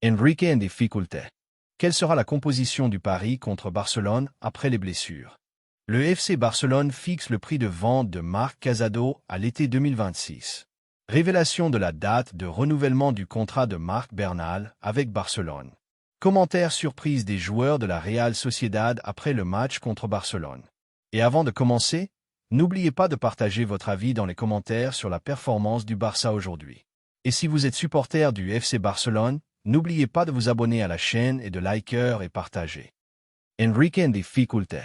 Enrique en difficulté. Quelle sera la composition du pari contre Barcelone après les blessures? Le FC Barcelone fixe le prix de vente de Marc Casado à l'été 2026. Révélation de la date de renouvellement du contrat de Marc Bernal avec Barcelone. Commentaire surprise des joueurs de la Real Sociedad après le match contre Barcelone. Et avant de commencer, n'oubliez pas de partager votre avis dans les commentaires sur la performance du Barça aujourd'hui. Et si vous êtes supporter du FC Barcelone, n'oubliez pas de vous abonner à la chaîne et de liker et partager. Enrique en difficulté.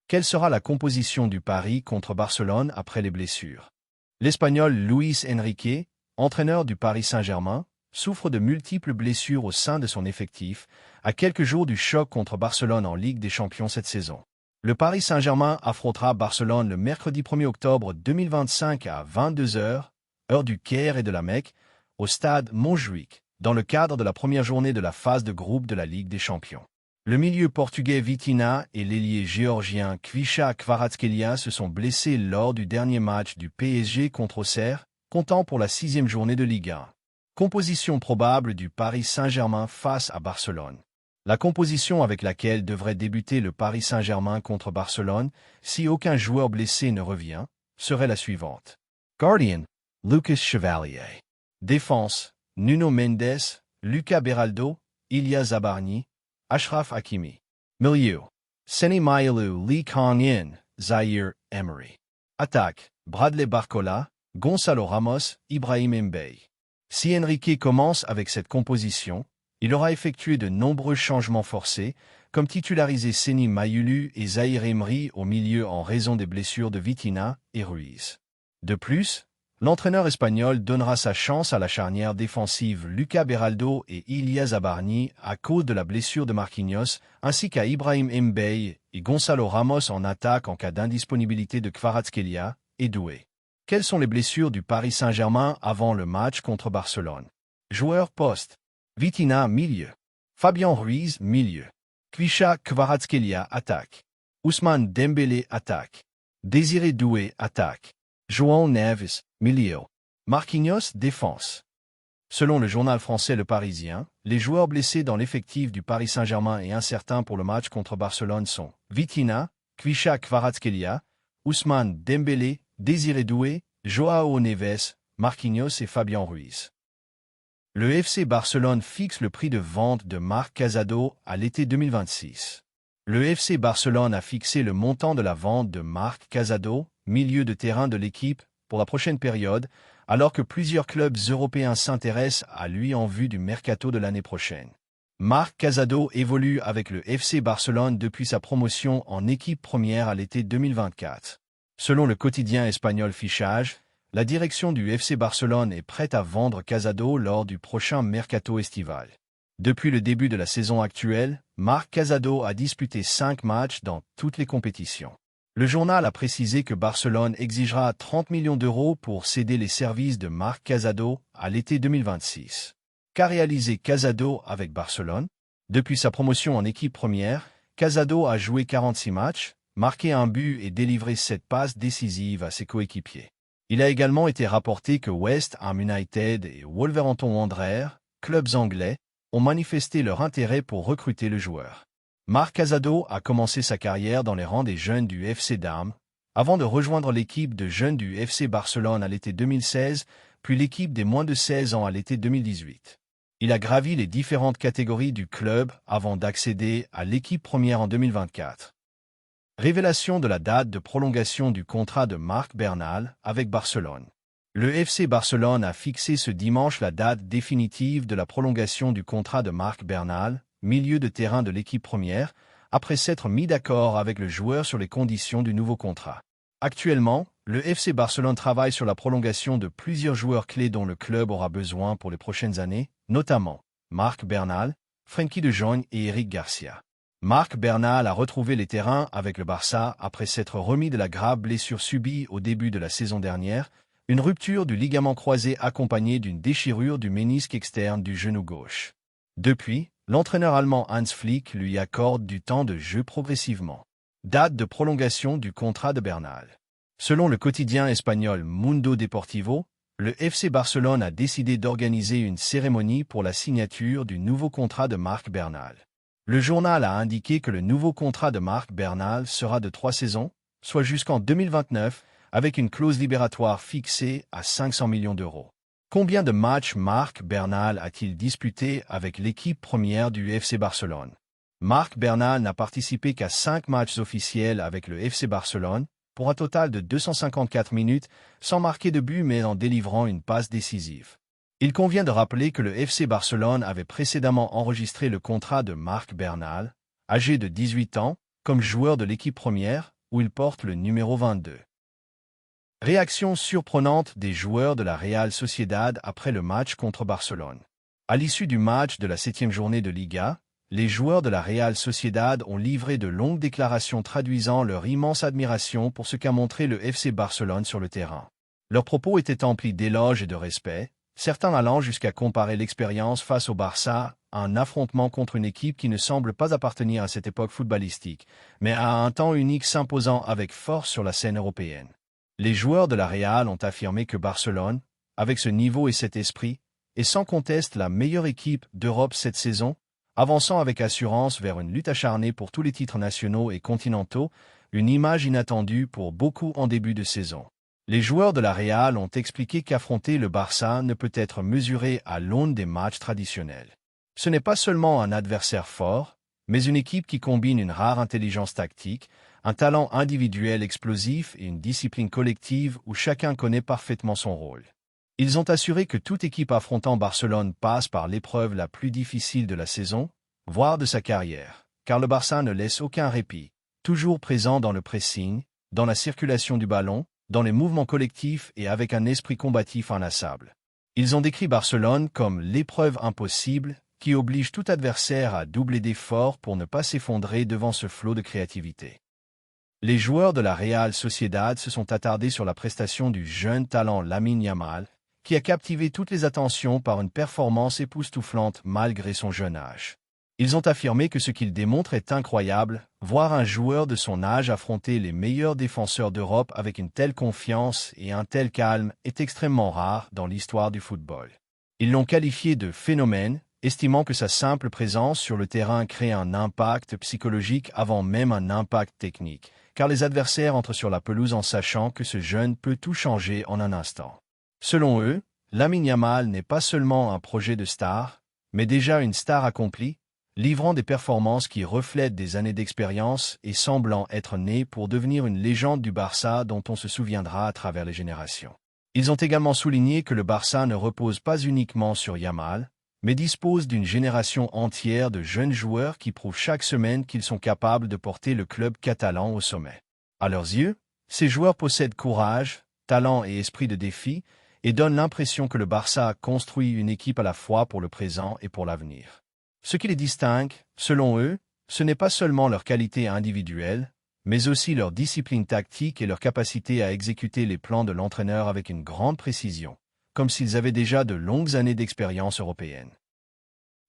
Quelle sera la composition du pari contre Barcelone après les blessures? L'Espagnol Luis Enrique, entraîneur du Paris Saint-Germain, souffre de multiples blessures au sein de son effectif, à quelques jours du choc contre Barcelone en Ligue des Champions cette saison. Le Paris Saint-Germain affrontera Barcelone le mercredi 1er octobre 2025 à 22h, heure du Caire et de la Mecque, au stade Montjuïc, dans le cadre de la première journée de la phase de groupe de la Ligue des Champions. Le milieu portugais Vitinha et l'ailier géorgien Kvisha Kvaratskhelia se sont blessés lors du dernier match du PSG contre Auxerre, comptant pour la 6e journée de Ligue 1. Composition probable du Paris Saint-Germain face à Barcelone. La composition avec laquelle devrait débuter le Paris Saint-Germain contre Barcelone, si aucun joueur blessé ne revient, serait la suivante. Gardien, Lucas Chevalier. Défense, Nuno Mendes, Lucas Beraldo, Ilya Zabarni, Achraf Hakimi. Milieu, Seny Mailu, Lee Kang-in, Zaire Emery. Attaque, Bradley Barcola, Gonçalo Ramos, Ibrahim Mbaye. Si Enrique commence avec cette composition, il aura effectué de nombreux changements forcés, comme titulariser Seny Mailu et Zaire Emery au milieu en raison des blessures de Vitinha et Ruiz. De plus, l'entraîneur espagnol donnera sa chance à la charnière défensive Lucas Beraldo et Ilya Zabarni à cause de la blessure de Marquinhos, ainsi qu'à Ibrahim Mbaye et Gonçalo Ramos en attaque en cas d'indisponibilité de Kvaratskhelia et Doué. Quelles sont les blessures du Paris Saint-Germain avant le match contre Barcelone? Joueur poste. Vitinha milieu. Fabian Ruiz milieu. Kvisha Kvaratskhelia attaque. Ousmane Dembélé attaque. Désiré Doué attaque. João Neves, milieu. Marquinhos, défense. Selon le journal français Le Parisien, les joueurs blessés dans l'effectif du Paris Saint-Germain et incertains pour le match contre Barcelone sont Vitinha, Kvisha Kvaratskhelia, Ousmane Dembélé, Désiré Doué, João Neves, Marquinhos et Fabian Ruiz. Le FC Barcelone fixe le prix de vente de Marc Casado à l'été 2026. Le FC Barcelone a fixé le montant de la vente de Marc Casado, milieu de terrain de l'équipe, pour la prochaine période, alors que plusieurs clubs européens s'intéressent à lui en vue du mercato de l'année prochaine. Marc Casado évolue avec le FC Barcelone depuis sa promotion en équipe première à l'été 2024. Selon le quotidien espagnol Fichage, la direction du FC Barcelone est prête à vendre Casado lors du prochain mercato estival. Depuis le début de la saison actuelle, Marc Casado a disputé 5 matchs dans toutes les compétitions. Le journal a précisé que Barcelone exigera 30 millions d'euros pour céder les services de Marc Casado à l'été 2026. Qu'a réalisé Casado avec Barcelone? Depuis sa promotion en équipe première, Casado a joué 46 matchs, marqué un but et délivré 7 passes décisives à ses coéquipiers. Il a également été rapporté que West Ham United et Wolverhampton Wanderers, clubs anglais, ont manifesté leur intérêt pour recruter le joueur. Marc Casado a commencé sa carrière dans les rangs des jeunes du FC Dames, avant de rejoindre l'équipe de jeunes du FC Barcelone à l'été 2016, puis l'équipe des moins de 16 ans à l'été 2018. Il a gravi les différentes catégories du club avant d'accéder à l'équipe première en 2024. Révélation de la date de prolongation du contrat de Marc Bernal avec Barcelone. Le FC Barcelone a fixé ce dimanche la date définitive de la prolongation du contrat de Marc Bernal, milieu de terrain de l'équipe première, après s'être mis d'accord avec le joueur sur les conditions du nouveau contrat. Actuellement, le FC Barcelone travaille sur la prolongation de plusieurs joueurs clés dont le club aura besoin pour les prochaines années, notamment Marc Bernal, Frenkie de Jong et Eric Garcia. Marc Bernal a retrouvé les terrains avec le Barça après s'être remis de la grave blessure subie au début de la saison dernière, une rupture du ligament croisé accompagnée d'une déchirure du ménisque externe du genou gauche. Depuis, l'entraîneur allemand Hans Flick lui accorde du temps de jeu progressivement. Date de prolongation du contrat de Bernal. Selon le quotidien espagnol Mundo Deportivo, le FC Barcelone a décidé d'organiser une cérémonie pour la signature du nouveau contrat de Marc Bernal. Le journal a indiqué que le nouveau contrat de Marc Bernal sera de 3 saisons, soit jusqu'en 2029, avec une clause libératoire fixée à 500 millions d'euros. Combien de matchs Marc Bernal a-t-il disputé avec l'équipe première du FC Barcelone? Marc Bernal n'a participé qu'à 5 matchs officiels avec le FC Barcelone, pour un total de 254 minutes, sans marquer de but mais en délivrant une passe décisive. Il convient de rappeler que le FC Barcelone avait précédemment enregistré le contrat de Marc Bernal, âgé de 18 ans, comme joueur de l'équipe première, où il porte le numéro 22. Réaction surprenante des joueurs de la Real Sociedad après le match contre Barcelone. À l'issue du match de la 7e journée de Liga, les joueurs de la Real Sociedad ont livré de longues déclarations traduisant leur immense admiration pour ce qu'a montré le FC Barcelone sur le terrain. Leurs propos étaient emplis d'éloges et de respect, certains allant jusqu'à comparer l'expérience face au Barça à un affrontement contre une équipe qui ne semble pas appartenir à cette époque footballistique, mais à un temps unique s'imposant avec force sur la scène européenne. Les joueurs de la Real ont affirmé que Barcelone, avec ce niveau et cet esprit, est sans conteste la meilleure équipe d'Europe cette saison, avançant avec assurance vers une lutte acharnée pour tous les titres nationaux et continentaux, une image inattendue pour beaucoup en début de saison. Les joueurs de la Real ont expliqué qu'affronter le Barça ne peut être mesuré à l'aune des matchs traditionnels. Ce n'est pas seulement un adversaire fort, mais une équipe qui combine une rare intelligence tactique, un talent individuel explosif et une discipline collective où chacun connaît parfaitement son rôle. Ils ont assuré que toute équipe affrontant Barcelone passe par l'épreuve la plus difficile de la saison, voire de sa carrière, car le Barça ne laisse aucun répit, toujours présent dans le pressing, dans la circulation du ballon, dans les mouvements collectifs et avec un esprit combatif inlassable. Ils ont décrit Barcelone comme l'épreuve impossible qui oblige tout adversaire à doubler d'efforts pour ne pas s'effondrer devant ce flot de créativité. Les joueurs de la Real Sociedad se sont attardés sur la prestation du jeune talent Lamine Yamal, qui a captivé toutes les attentions par une performance époustouflante malgré son jeune âge. Ils ont affirmé que ce qu'il démontre est incroyable, voir un joueur de son âge affronter les meilleurs défenseurs d'Europe avec une telle confiance et un tel calme est extrêmement rare dans l'histoire du football. Ils l'ont qualifié de phénomène, estimant que sa simple présence sur le terrain crée un impact psychologique avant même un impact technique, car les adversaires entrent sur la pelouse en sachant que ce jeune peut tout changer en un instant. Selon eux, Lamine Yamal n'est pas seulement un projet de star, mais déjà une star accomplie, livrant des performances qui reflètent des années d'expérience et semblant être né pour devenir une légende du Barça dont on se souviendra à travers les générations. Ils ont également souligné que le Barça ne repose pas uniquement sur Yamal, mais dispose d'une génération entière de jeunes joueurs qui prouvent chaque semaine qu'ils sont capables de porter le club catalan au sommet. À leurs yeux, ces joueurs possèdent courage, talent et esprit de défi, et donnent l'impression que le Barça a construit une équipe à la fois pour le présent et pour l'avenir. Ce qui les distingue, selon eux, ce n'est pas seulement leur qualité individuelle, mais aussi leur discipline tactique et leur capacité à exécuter les plans de l'entraîneur avec une grande précision, comme s'ils avaient déjà de longues années d'expérience européenne.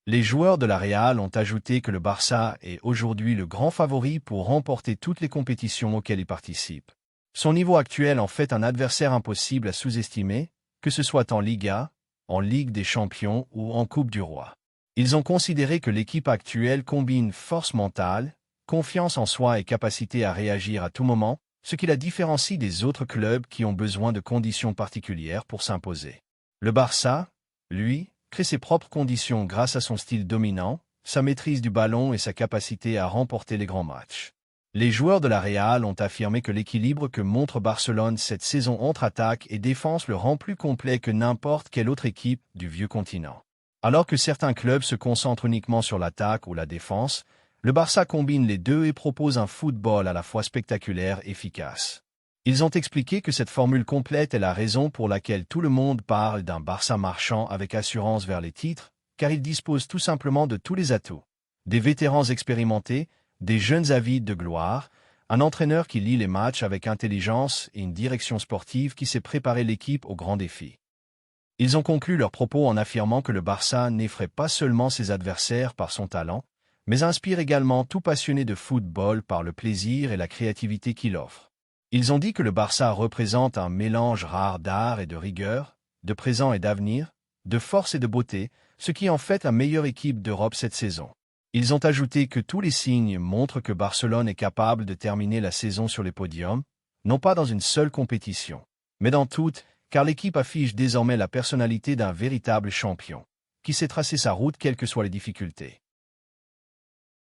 Les joueurs de la Real ont ajouté que le Barça est aujourd'hui le grand favori pour remporter toutes les compétitions auxquelles il participe. Son niveau actuel en fait un adversaire impossible à sous-estimer, que ce soit en Liga, en Ligue des Champions ou en Coupe du Roi. Ils ont considéré que l'équipe actuelle combine force mentale, confiance en soi et capacité à réagir à tout moment, ce qui la différencie des autres clubs qui ont besoin de conditions particulières pour s'imposer. Le Barça, lui, crée ses propres conditions grâce à son style dominant, sa maîtrise du ballon et sa capacité à remporter les grands matchs. Les joueurs de la Real ont affirmé que l'équilibre que montre Barcelone cette saison entre attaque et défense le rend plus complet que n'importe quelle autre équipe du vieux continent. Alors que certains clubs se concentrent uniquement sur l'attaque ou la défense, le Barça combine les deux et propose un football à la fois spectaculaire et efficace. Ils ont expliqué que cette formule complète est la raison pour laquelle tout le monde parle d'un Barça marchant avec assurance vers les titres, car il dispose tout simplement de tous les atouts. Des vétérans expérimentés, des jeunes avides de gloire, un entraîneur qui lit les matchs avec intelligence et une direction sportive qui sait préparer l'équipe aux grands défis. Ils ont conclu leurs propos en affirmant que le Barça n'effraie pas seulement ses adversaires par son talent, mais inspire également tout passionné de football par le plaisir et la créativité qu'il offre. Ils ont dit que le Barça représente un mélange rare d'art et de rigueur, de présent et d'avenir, de force et de beauté, ce qui en fait la meilleure équipe d'Europe cette saison. Ils ont ajouté que tous les signes montrent que Barcelone est capable de terminer la saison sur les podiums, non pas dans une seule compétition, mais dans toutes, car l'équipe affiche désormais la personnalité d'un véritable champion, qui sait tracer sa route quelles que soient les difficultés.